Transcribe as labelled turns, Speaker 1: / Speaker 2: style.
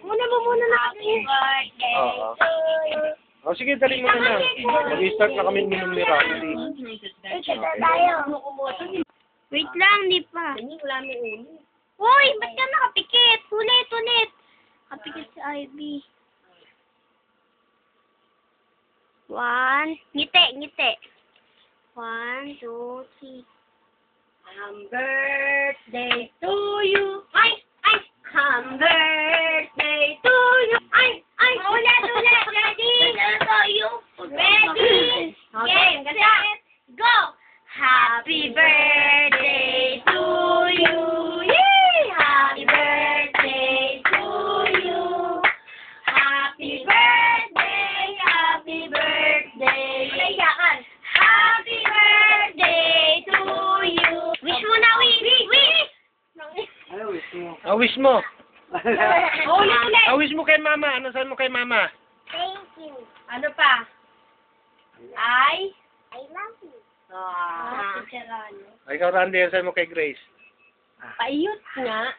Speaker 1: Muna mo muna na kasi.
Speaker 2: Oo. O sige, dali mo na. Mag-start na kami minom ni Roxy.
Speaker 1: Wait lang, di pa. Uy, ba't ka nakapikit? Ulit. Kapikit si Ivy. 1, ngiti. 1, 2, 3. Happy birthday to you. Ay! Happy birthday to you. Ay! Ulit. Ready? Ready? Game, set, go! Happy birthday to you. Yay! Happy birthday to you. Happy birthday. Happy birthday to you. Wish mo na, wish.
Speaker 2: Wish mo.
Speaker 1: Ulit.
Speaker 2: Wish mo kay mama. Ano saan mo kay mama?
Speaker 1: Thank you.
Speaker 3: Ano pa?
Speaker 1: I love you.
Speaker 2: Ikaw, Randy, ano saan mo kay Grace?
Speaker 3: Paiyot nga.